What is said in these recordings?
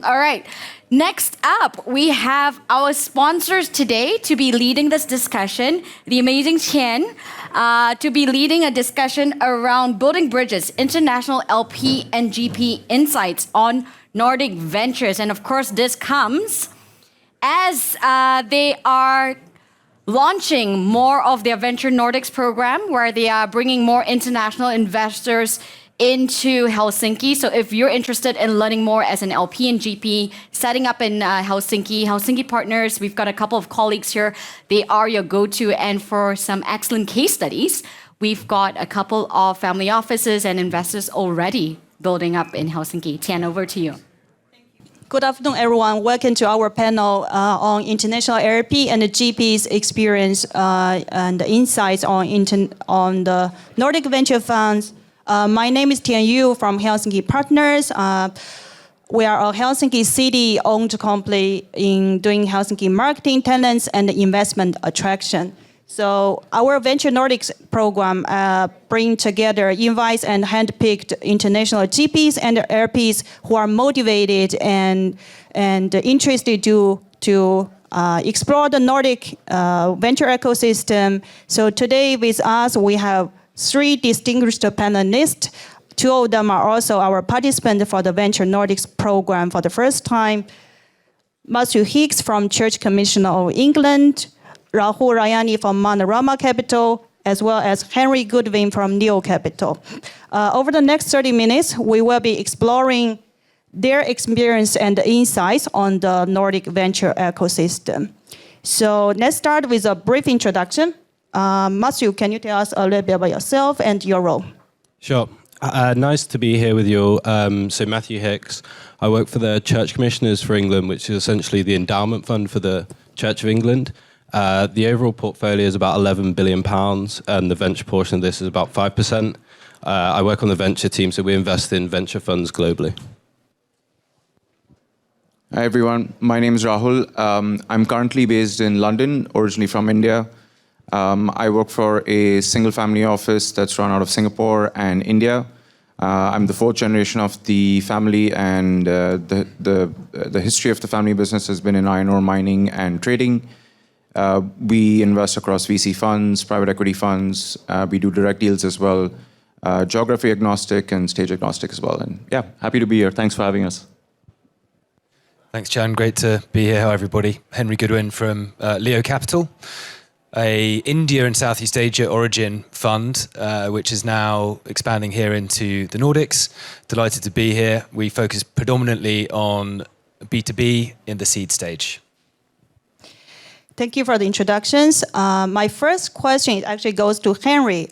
All right. Next up, we have our sponsors today to be leading this discussion. The amazing Qian to be leading a discussion around building bridges, international LP and GP insights on Nordic ventures. And of course, this comes as they are launching more of their Venture Nordics program, where they are bringing more international investors into Helsinki. So if you're interested in learning more as an LP and GP, setting up in Helsinki partners, we've got a couple of colleagues here. They are your go-to. And for some excellent case studies, we've got a couple of family offices and investors already building up in Helsinki. Tian, over to you. Good afternoon, everyone. Welcome to our panel on international LP and the GP's experience and insights on the Nordic venture funds. My name is Tian Yu from Helsinki Partners. We are a Helsinki city-owned company in doing Helsinki marketing, talents, and investment attraction. So our Venture Nordics program bring together invites and handpicked international GPs and LPs who are motivated and interested to explore the Nordic venture ecosystem. So today with us, we have 3 distinguished panelists. 2 of them are also our participants for the Venture Nordics program for the first time. Matthew Hicks from Church Commission of England, Rahul Rayani from Manorama Capital, as well as Henry Goodwin from Neo Capital. Over the next 30 minutes, we will be exploring their experience and insights on the Nordic venture ecosystem. So let's start with a brief introduction. Matthew, can you tell us a little bit about yourself and your role? Sure. Nice to be here with you all. So Matthew Hicks. I work for the Church Commissioners for England, which is essentially the endowment fund for the Church of England. The overall portfolio is about £11 billion, and the venture portion of this is about 5%. I work on the venture team, so we invest in venture funds globally. Hi, everyone. My name is Rahul. I'm currently based in London, originally from India. I work for a single-family office that's run out of Singapore and India. I'm the 4th generation of the family, and the history of the family business has been in iron ore mining and trading. We invest across VC funds, private equity funds. We do direct deals as well, geography agnostic and stage agnostic as well. And yeah, happy to be here. Thanks for having us. Thanks, Chan. Great to be here. Hi, everybody. Henry Goodwin from Leo Capital, a India and Southeast Asia origin fund, which is now expanding here into the Nordics. Delighted to be here. We focus predominantly on B2B in the seed stage. Thank you for the introductions. My first question actually goes to Henry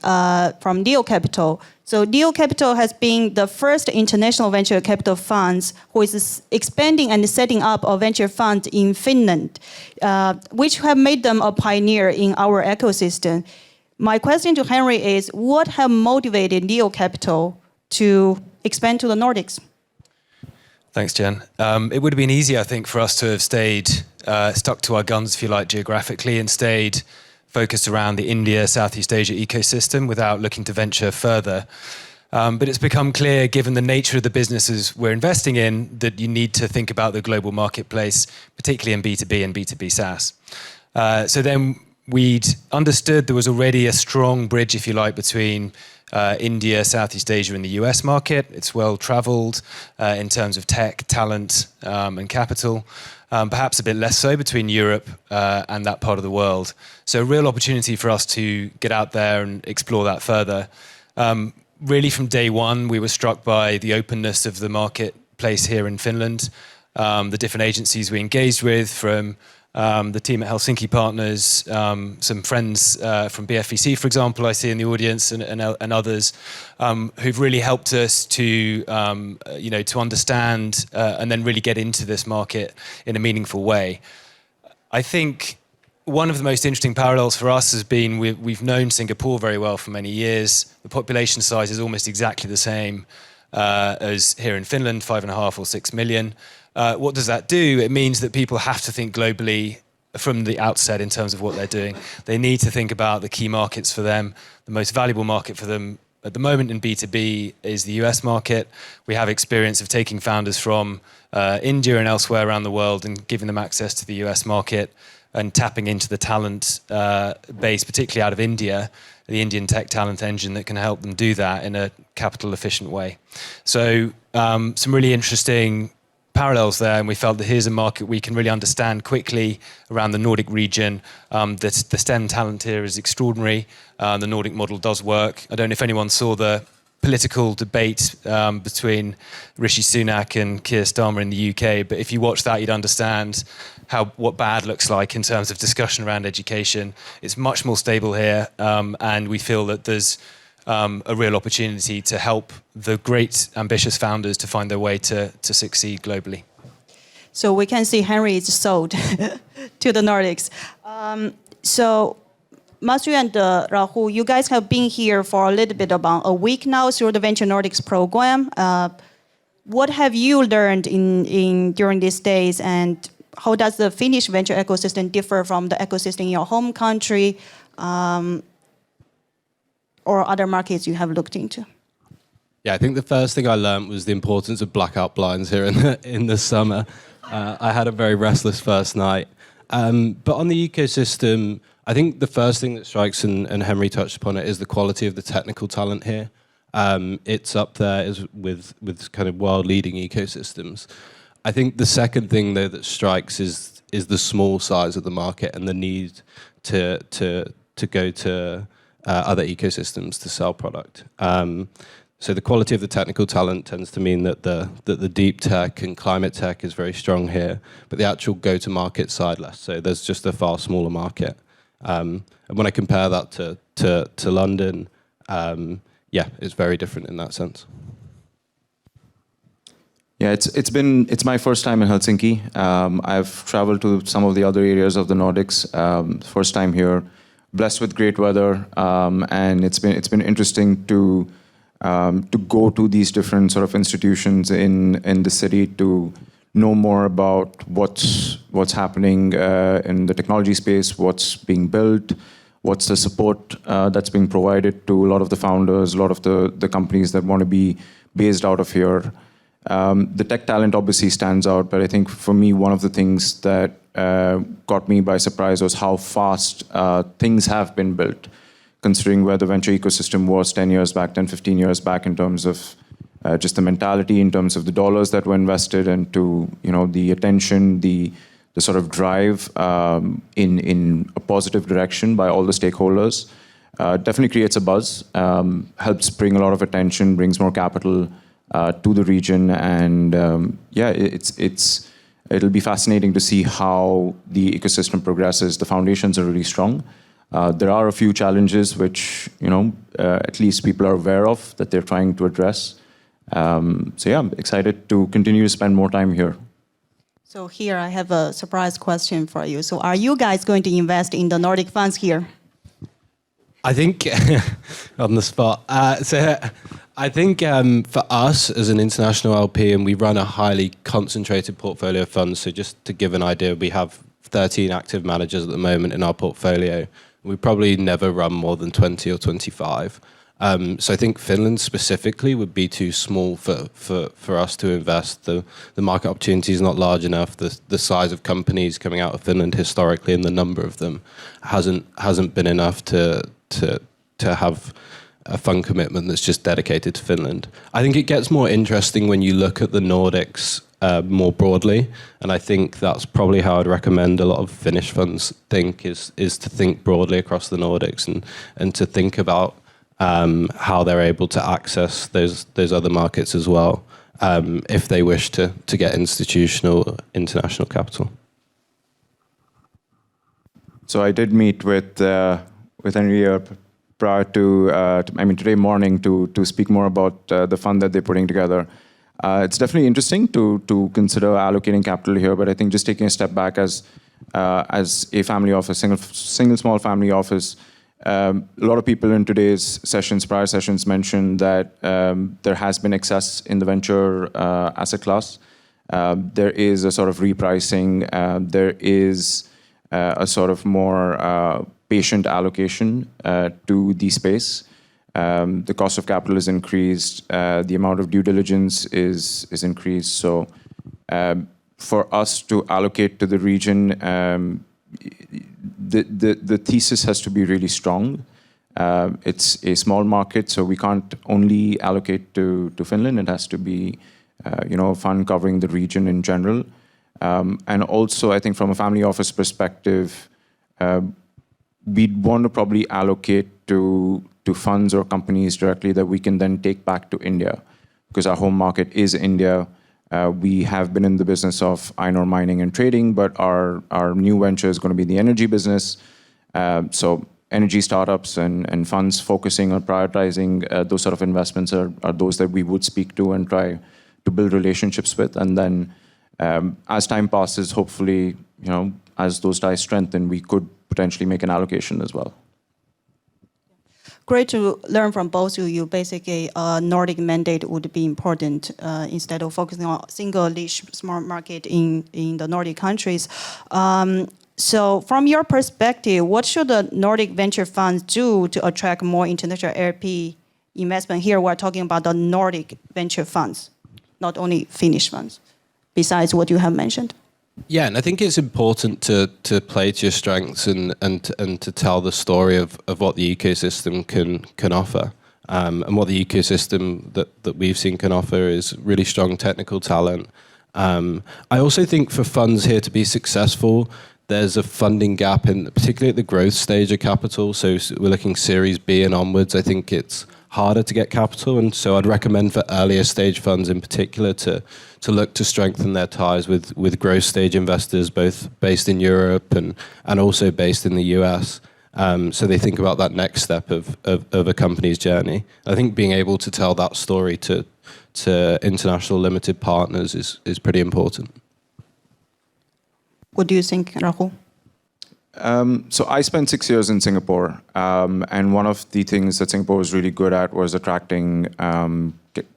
from Neo Capital. So Neo Capital has been the first international venture capital fund who is expanding and setting up a venture fund in Finland, which have made them a pioneer in our ecosystem. My question to Henry is, what have motivated Neo Capital to expand to the Nordics? Thanks, Jen. It would have been easy, I think, for us to have stayed stuck to our guns, if you like, geographically, and stayed focused around the India, Southeast Asia ecosystem without looking to venture further. But it's become clear, given the nature of the businesses we're investing in, that you need to think about the global marketplace, particularly in B2B and B2B SaaS. So then we'd understood there was already a strong bridge, if you like, between India, Southeast Asia, and the US market. It's well traveled in terms of tech, talent, and capital. Perhaps a bit less so between Europe and that part of the world. So a real opportunity for us to get out there and explore that further. Really from day one, we were struck by the openness of the marketplace here in Finland, the different agencies we engaged with, from the team at Helsinki Partners, some friends from BFVC, for example, I see in the audience, and others who've really helped us to, to understand and then really get into this market in a meaningful way. I think one of the most interesting parallels for us has been we've known Singapore very well for many years. The population size is almost exactly the same as here in Finland, 5.5 or 6 million. What does that do? It means that people have to think globally from the outset in terms of what they're doing. They need to think about the key markets for them, the most valuable market for them at the moment in B2B is the US market. We have experience of taking founders from India and elsewhere around the world and giving them access to the US market and tapping into the talent base, particularly out of India, the Indian tech talent engine that can help them do that in a capital efficient way. So some really interesting parallels there, and we felt that here's a market we can really understand quickly around the Nordic region. That the STEM talent here is extraordinary. The Nordic model does work. I don't know if anyone saw the political debate between Rishi Sunak and Keir Starmer in the UK, but if you watch that, you'd understand what bad looks like in terms of discussion around education. It's much more stable here, and we feel that there's a real opportunity to help the great ambitious founders to find their way to succeed globally. So we can see Henry is sold to the Nordics. So Matthew and Rahul, you guys have been here for a little bit about a week now through the Venture Nordics program. What have you learned during these days, and how does the Finnish venture ecosystem differ from the ecosystem in your home country or other markets you have looked into? Yeah, I think the first thing I learned was the importance of blackout blinds here in the summer. I had a very restless first night. But on the ecosystem, I think the first thing that strikes, and Henry touched upon it, is the quality of the technical talent here. It's up there with kind of world-leading ecosystems. I think the second thing, though, that strikes is the small size of the market and the need to go to other ecosystems to sell product. So the quality of the technical talent tends to mean that the deep tech and climate tech is very strong here, but the actual go-to-market side less. So there's just a far smaller market. And when I compare that to London, yeah, it's very different in that sense. Yeah, it's my first time in Helsinki. I've traveled to some of the other areas of the Nordics. First time here, blessed with great weather, and it's been interesting to go to these different sort of institutions in the city to know more about what's happening in the technology space, what's being built, what's the support that's being provided to a lot of the founders, a lot of the companies that want to be based out of here. The tech talent obviously stands out, but I think for me, one of the things that caught me by surprise was how fast things have been built, considering where the venture ecosystem was 10 years back, 10, 15 years back, in terms of just the mentality, in terms of the dollars that were invested into, the attention, the sort of drive in a positive direction by all the stakeholders. Definitely creates a buzz, helps bring a lot of attention, brings more capital to the region, and it'll be fascinating to see how the ecosystem progresses. The foundations are really strong. There are a few challenges which at least people are aware of that they're trying to address. So yeah, I'm excited to continue to spend more time here. So here I have a surprise question for you. So are you guys going to invest in the Nordic funds here? I think on the spot. I think for us as an international LP, and we run a highly concentrated portfolio of funds. So just to give an idea, we have 13 active managers at the moment in our portfolio. We probably never run more than 20 or 25. So I think Finland specifically would be too small for us to invest. The market opportunity is not large enough. The size of companies coming out of Finland historically, and the number of them hasn't been enough to have a fund commitment that's just dedicated to Finland. I think it gets more interesting when you look at the Nordics more broadly, and I think that's probably how I'd recommend a lot of Finnish funds think is to think broadly across the Nordics and to think about how they're able to access those other markets as well, if they wish to get institutional international capital. So I did meet with Henry prior to today morning to speak more about the fund that they're putting together. It's definitely interesting to consider allocating capital here, but I think just taking a step back as a family office, single small family office. A lot of people in today's prior sessions mentioned that there has been excess in the venture asset class. There is a sort of repricing. There is a sort of more patient allocation to the space. The cost of capital is increased. The amount of due diligence is increased. So for us to allocate to the region, the thesis has to be really strong. It's a small market, so we can't only allocate to Finland. It has to be, a fund covering the region in general. And also, I think from a family office perspective, we'd want to probably allocate to funds or companies directly that we can then take back to India, because our home market is India. We have been in the business of iron ore mining and trading, but our new venture is going to be the energy business. So energy startups and funds focusing on prioritizing those sort of investments are those that we would speak to and try to build relationships with. And then as time passes, hopefully, as those ties strengthen, we could potentially make an allocation as well. Great to learn from both of you. Basically, a Nordic mandate would be important instead of focusing on single niche smart market in the Nordic countries. So from your perspective, what should the Nordic venture funds do to attract more international LP investment? Here we're talking about the Nordic venture funds, not only Finnish funds, besides what you have mentioned. Yeah, and I think it's important to play to your strengths and to tell the story of what the ecosystem can offer. And what the ecosystem that we've seen can offer is really strong technical talent. I also think for funds here to be successful, there's a funding gap, particularly at the growth stage of capital. So we're looking Series B and onwards. I think it's harder to get capital, and so I'd recommend for earlier stage funds in particular to look to strengthen their ties with growth stage investors, both based in Europe and also based in the US. So they think about that next step of a company's journey. I think being able to tell that story to international limited partners is pretty important. What do you think, Rahul? So I spent 6 years in Singapore, and one of the things that Singapore was really good at was attracting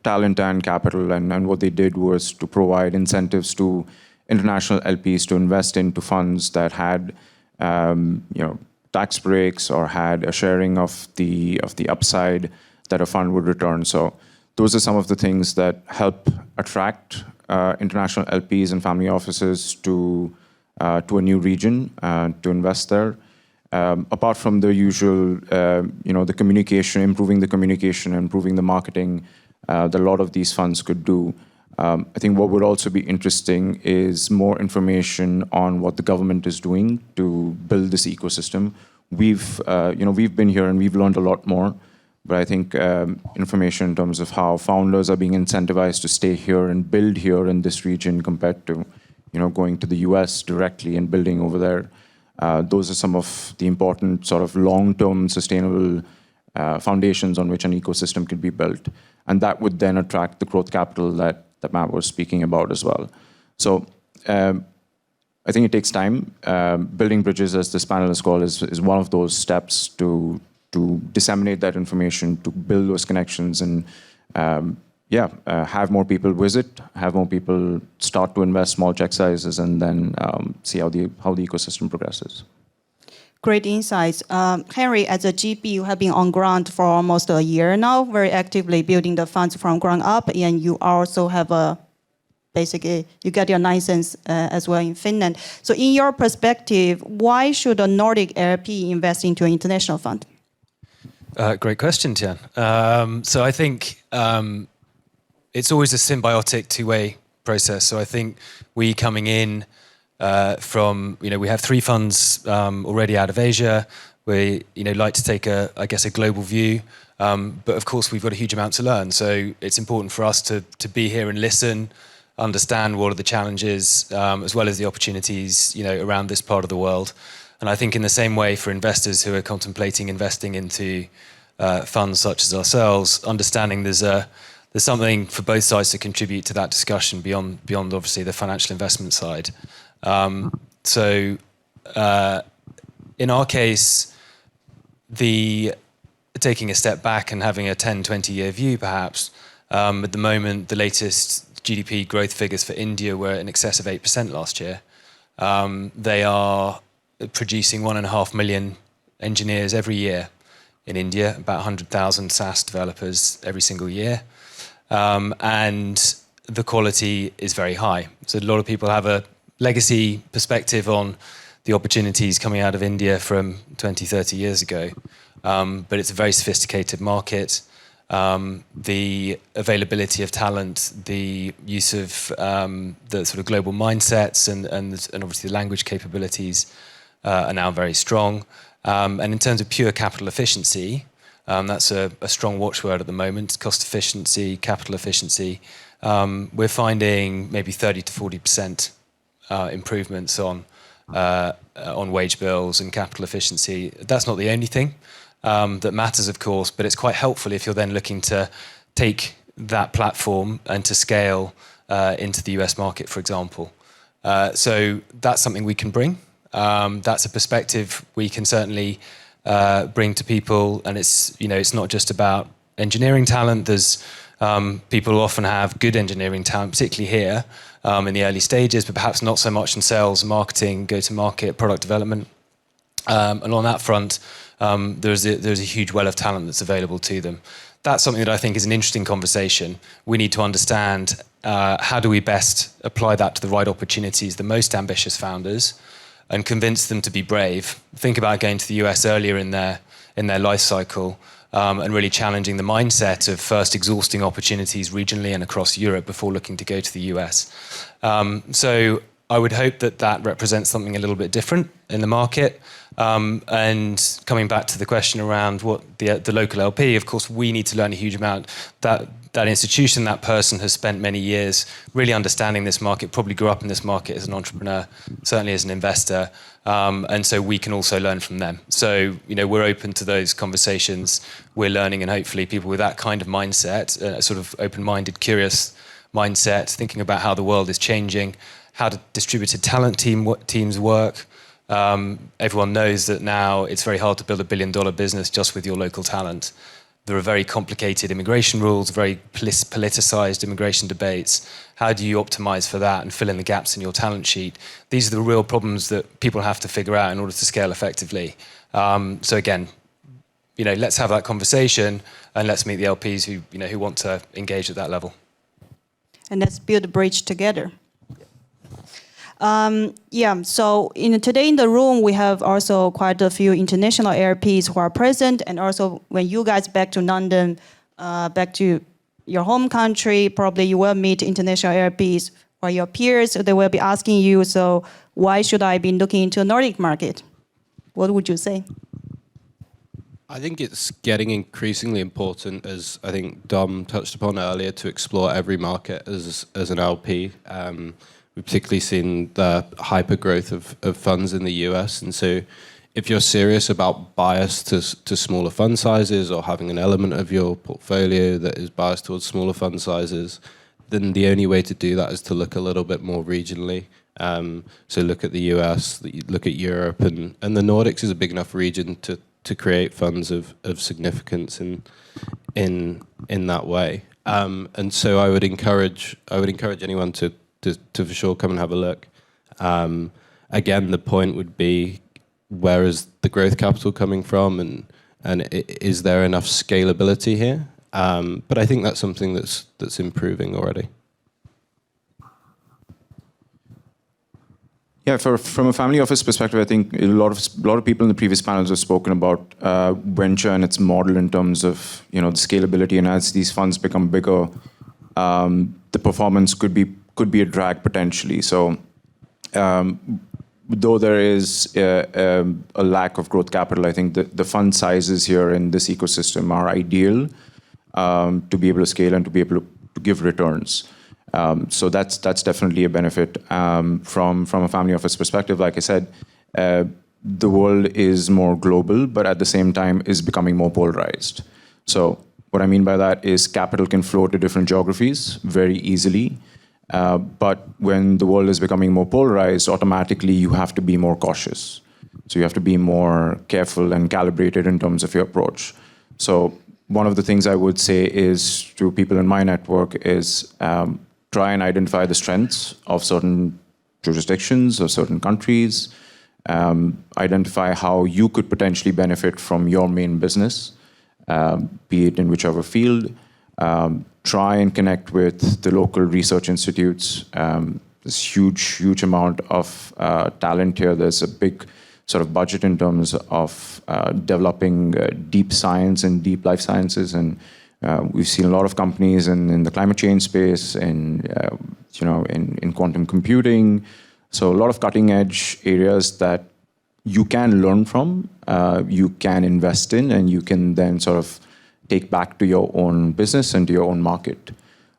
talent and capital, and what they did was to provide incentives to international LPs to invest into funds that had tax breaks or had a sharing of the upside that a fund would return. So those are some of the things that help attract international LPs and family offices to a new region to invest there. Apart from the usual, the communication, improving the marketing, that a lot of these funds could do. I think what would also be interesting is more information on what the government is doing to build this ecosystem. We've been here and we've learned a lot more, but I think information in terms of how founders are being incentivized to stay here and build here in this region compared to going to the US directly and building over there. Those are some of the important sort of long-term sustainable foundations on which an ecosystem can be built. And that would then attract the growth capital that Matt was speaking about as well. So I think it takes time. Building bridges, as this panel is called, is one of those steps to disseminate that information, to build those connections and have more people visit, have more people start to invest small check sizes, and then see how the ecosystem progresses. Great insights. Henry, as a GP, you have been on ground for almost a year now, very actively building the funds from ground up, and you also have basically, you get your license as well in Finland. So in your perspective, why should a Nordic LP invest into an international fund? Great question, Tian. So I think it's always a symbiotic two-way process. So I think we coming in we have 3 funds already out of Asia. We like to take a global view, but of course we've got a huge amount to learn. So it's important for us to be here and listen, understand what are the challenges as well as the opportunities around this part of the world. And I think in the same way for investors who are contemplating investing into funds such as ourselves, understanding there's something for both sides to contribute to that discussion beyond obviously the financial investment side. In our case, taking a step back and having a 10, 20-year view perhaps, at the moment the latest GDP growth figures for India were in excess of 8% last year. They are producing 1.5 million engineers every year in India, about 100,000 SaaS developers every single year. And the quality is very high. So a lot of people have a legacy perspective on the opportunities coming out of India from 20, 30 years ago. But it's a very sophisticated market. The availability of talent, the use of the sort of global mindsets and obviously the language capabilities are now very strong. And in terms of pure capital efficiency, that's a strong watchword at the moment, cost efficiency, capital efficiency. We're finding maybe 30 to 40% improvements on wage bills and capital efficiency. That's not the only thing that matters, of course, but it's quite helpful if you're then looking to take that platform and to scale into the US market, for example. So that's something we can bring. That's a perspective we can certainly bring to people, and it's not just about engineering talent. There's people who often have good engineering talent, particularly here in the early stages, but perhaps not so much in sales, marketing, go-to-market, product development. And on that front, there's a huge well of talent that's available to them. That's something that I think is an interesting conversation. We need to understand how do we best apply that to the right opportunities, the most ambitious founders, and convince them to be brave. Think about going to the US earlier in their life cycle and really challenging the mindset of first exhausting opportunities regionally and across Europe before looking to go to the US. So I would hope that represents something a little bit different in the market. And coming back to the question around what the local LP, of course, we need to learn a huge amount. That institution, that person has spent many years really understanding this market, probably grew up in this market as an entrepreneur, certainly as an investor. And so we can also learn from them. So, we're open to those conversations. We're learning, and hopefully people with that kind of mindset, a sort of open-minded, curious mindset, thinking about how the world is changing, how distributed talent teams work. Everyone knows that now it's very hard to build $1 billion business just with your local talent. There are very complicated immigration rules, very politicized immigration debates. How do you optimize for that and fill in the gaps in your talent sheet? These are the real problems that people have to figure out in order to scale effectively. So again, let's have that conversation and let's meet the LPs who want to engage at that level. And let's build a bridge together. So today in the room, we have also quite a few international ARPs who are present. And also when you guys back to London, back to your home country, probably you will meet international ARPs or your peers. They will be asking you, so why should I be looking into a Nordic market? What would you say? I think it's getting increasingly important, as I think Dom touched upon earlier, to explore every market as an LP. We've particularly seen the hyper growth of funds in the US. And so if you're serious about bias to smaller fund sizes or having an element of your portfolio that is biased towards smaller fund sizes, then the only way to do that is to look a little bit more regionally. So look at the US, look at Europe, and the Nordics is a big enough region to create funds of significance in that way. And so I would encourage anyone to for sure come and have a look. Again, the point would be, where is the growth capital coming from, and is there enough scalability here? But I think that's something that's improving already. Yeah, from a family office perspective, I think a lot of people in the previous panels have spoken about venture and its model in terms of the scalability, and as these funds become bigger, the performance could be a drag potentially. So, though there is a lack of growth capital, I think the fund sizes here in this ecosystem are ideal to be able to scale and to be able to give returns. So that's definitely a benefit from a family office perspective. Like I said, the world is more global, but at the same time is becoming more polarized. So what I mean by that is capital can flow to different geographies very easily. But when the world is becoming more polarized, automatically you have to be more cautious. So you have to be more careful and calibrated in terms of your approach. So one of the things I would say is to people in my network is try and identify the strengths of certain jurisdictions or certain countries, identify how you could potentially benefit from your main business, be it in whichever field. Try and connect with the local research institutes. There's huge amount of talent here. There's a big sort of budget in terms of developing deep science and deep life sciences, and we've seen a lot of companies in the climate change space, and in quantum computing. So a lot of cutting edge areas that you can learn from, you can invest in, and you can then sort of take back to your own business and to your own market.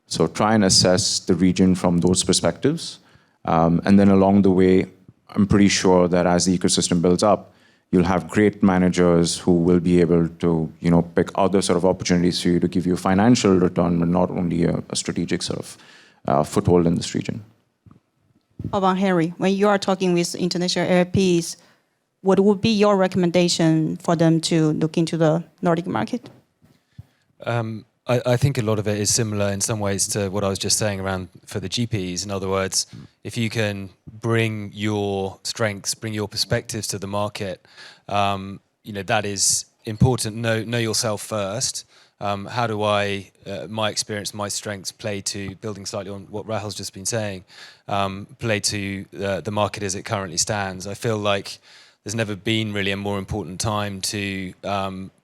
So try and assess the region from those perspectives. And then along the way, I'm pretty sure that as the ecosystem builds up, you'll have great managers who will be able to, pick other sort of opportunities for you to give you financial return, but not only a strategic sort of foothold in this region. How about Henry? When you are talking with international LPs, what would be your recommendation for them to look into the Nordic market? I think a lot of it is similar in some ways to what I was just saying around for the GPs. In other words, if you can bring your strengths, bring your perspectives to the market, that is important. Know yourself first. How do my experience, my strengths play to building slightly on what Rahul's just been saying, play to the market as it currently stands? I feel like there's never been really a more important time to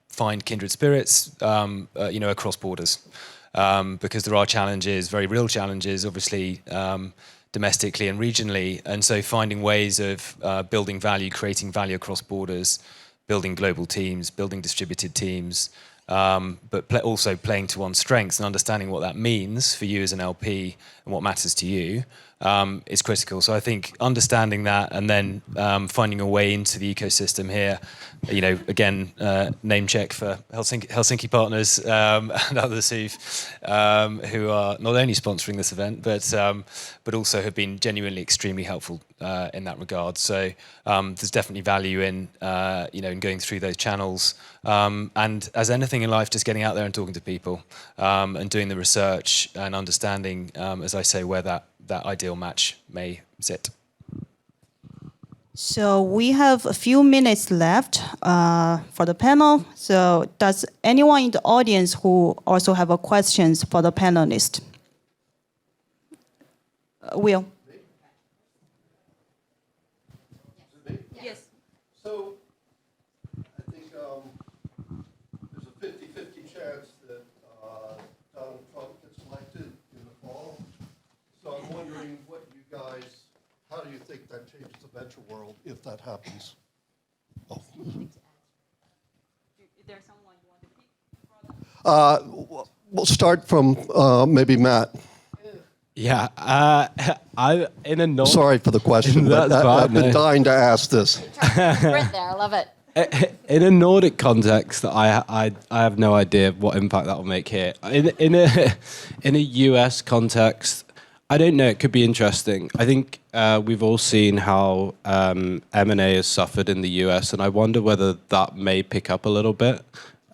find kindred spirits, across borders, because there are challenges, very real challenges, obviously, domestically and regionally. And so finding ways of building value, creating value across borders, building global teams, building distributed teams, but also playing to one's strengths and understanding what that means for you as an LP and what matters to you is critical. So I think understanding that and then finding a way into the ecosystem here, again, name check for Helsinki partners and others who are not only sponsoring this event, but also have been genuinely extremely helpful in that regard. So there's definitely value in in going through those channels. And as anything in life, just getting out there and talking to people and doing the research and understanding, as I say, where that ideal match may sit. So we have a few minutes left for the panel. So does anyone in the audience who also have a questions for the panelists? Will? Yes. So I think there's a 50-50 chance that Donald Trump gets elected in the fall. So I'm wondering how do you think that changes the venture world if that happens? Oh. Is there someone you want to pick? We'll start from maybe Matt. Yeah, in a Nordic. Sorry for the question, but I've been dying to ask this. Right there, I love it. In a Nordic context, I have no idea what impact that will make here. In a US context, I don't know. It could be interesting. I think we've all seen how M&A has suffered in the US, and I wonder whether that may pick up a little bit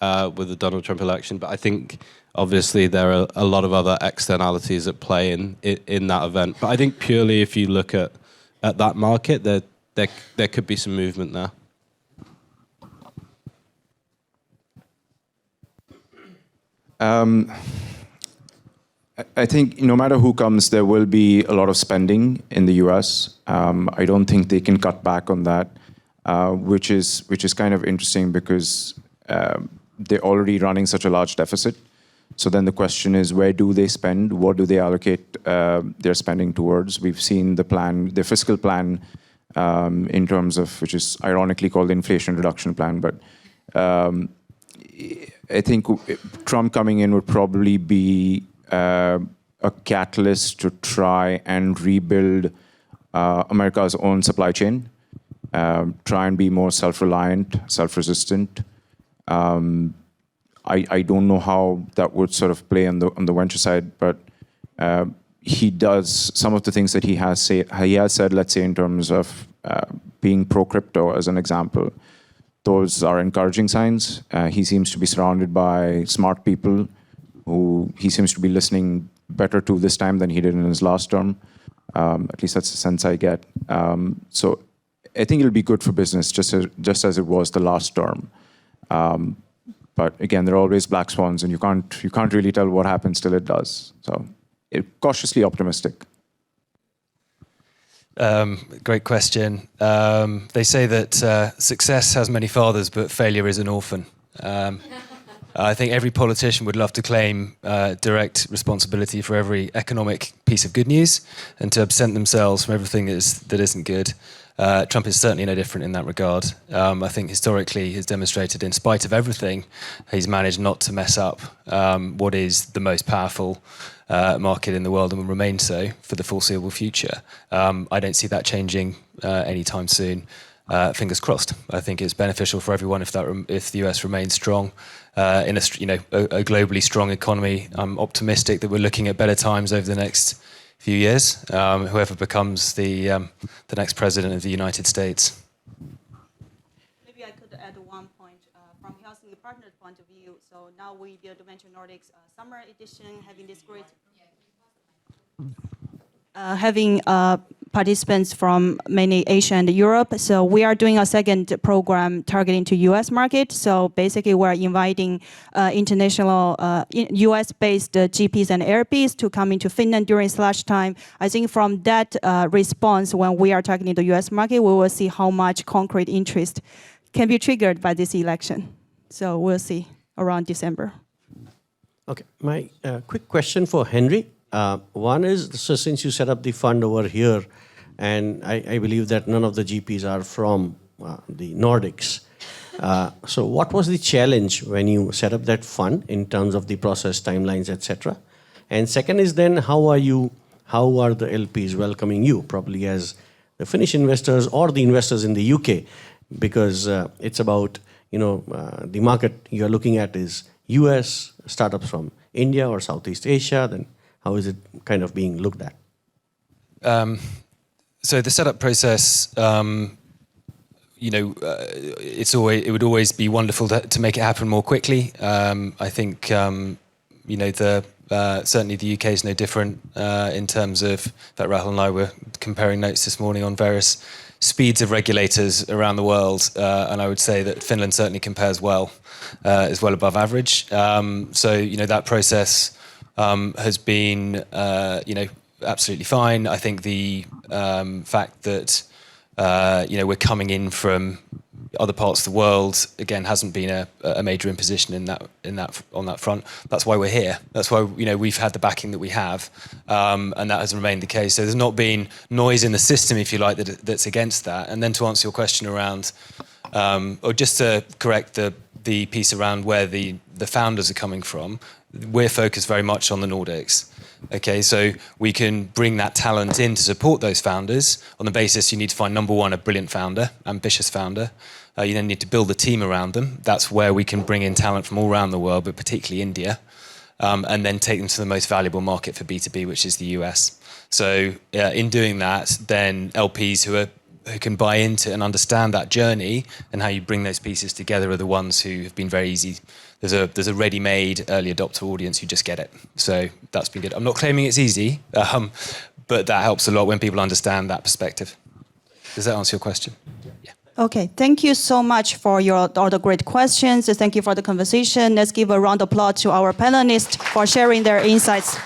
with the Donald Trump election. But I think obviously there are a lot of other externalities at play in that event. But I think purely if you look at that market, there could be some movement there. I think no matter who comes, there will be a lot of spending in the US. I don't think they can cut back on that, which is kind of interesting because they're already running such a large deficit. So then the question is, where do they spend? What do they allocate their spending towards? We've seen their fiscal plan in terms of, which is ironically called the Inflation Reduction Plan, but I think Trump coming in would probably be a catalyst to try and rebuild America's own supply chain, try and be more self-reliant, self-resistant. I don't know how that would sort of play on the venture side, but he does some of the things that he has said, let's say in terms of being pro-crypto as an example. Those are encouraging signs. He seems to be surrounded by smart people who he seems to be listening better to this time than he did in his last term. At least that's the sense I get. So I think it'll be good for business, just as it was the last term. But again, there are always black swans, and you can't really tell what happens till it does. So, cautiously optimistic. Great question. They say that success has many fathers, but failure is an orphan. I think every politician would love to claim direct responsibility for every economic piece of good news and to absent themselves from everything that isn't good. Trump is certainly no different in that regard. I think historically he's demonstrated, in spite of everything, he's managed not to mess up what is the most powerful market in the world and will remain so for the foreseeable future. I don't see that changing anytime soon. Fingers crossed. I think it's beneficial for everyone if the US remains strong in a globally strong economy. I'm optimistic that we're looking at better times over the next few years. Whoever becomes the next president of the United States. Maybe I could add one point from Helsinki partner point of view. So now we build Venture Nordic's summer edition, having this great. Having participants from mainly Asia and Europe. So we are doing a second program targeting to US market. So basically we're inviting international US-based GPs and ARPs to come into Finland during slush time. I think from that response, when we are targeting the US market, we will see how much concrete interest can be triggered by this election. So we'll see around December. Okay, my quick question for Henry. One is, so since you set up the fund over here, and I believe that none of the GPs are from the Nordics. So what was the challenge when you set up that fund in terms of the process, timelines, etc.? And second is then, how are the LPs welcoming you, probably as the Finnish investors or the investors in the UK? Because it's about, the market you're looking at is US, startups from India or Southeast Asia, then how is it kind of being looked at? So the setup process, it would always be wonderful to make it happen more quickly. I think, certainly the UK is no different in terms of, in fact, Rahul and I were comparing notes this morning on various speeds of regulators around the world, and I would say that Finland certainly compares well, is well above average. That process has been, absolutely fine. I think the fact that, we're coming in from other parts of the world, again, hasn't been a major imposition on that front. That's why we're here. That's why, we've had the backing that we have, and that has remained the case. So there's not been noise in the system, if you like, that's against that. And then to answer your question around, or just to correct the piece around where the founders are coming from, we're focused very much on the Nordics. Okay, so we can bring that talent in to support those founders on the basis you need to find, number one, a brilliant founder, ambitious founder. You then need to build a team around them. That's where we can bring in talent from all around the world, but particularly India, and then take them to the most valuable market for B2B, which is the US. So in doing that, then LPs who can buy into and understand that journey and how you bring those pieces together are the ones who have been very easy. There's a ready-made early adopter audience who just get it. So that's been good. I'm not claiming it's easy, but that helps a lot when people understand that perspective. Does that answer your question? Yeah. Okay, thank you so much for all the great questions. Thank you for the conversation. Let's give a round of applause to our panelists for sharing their insights.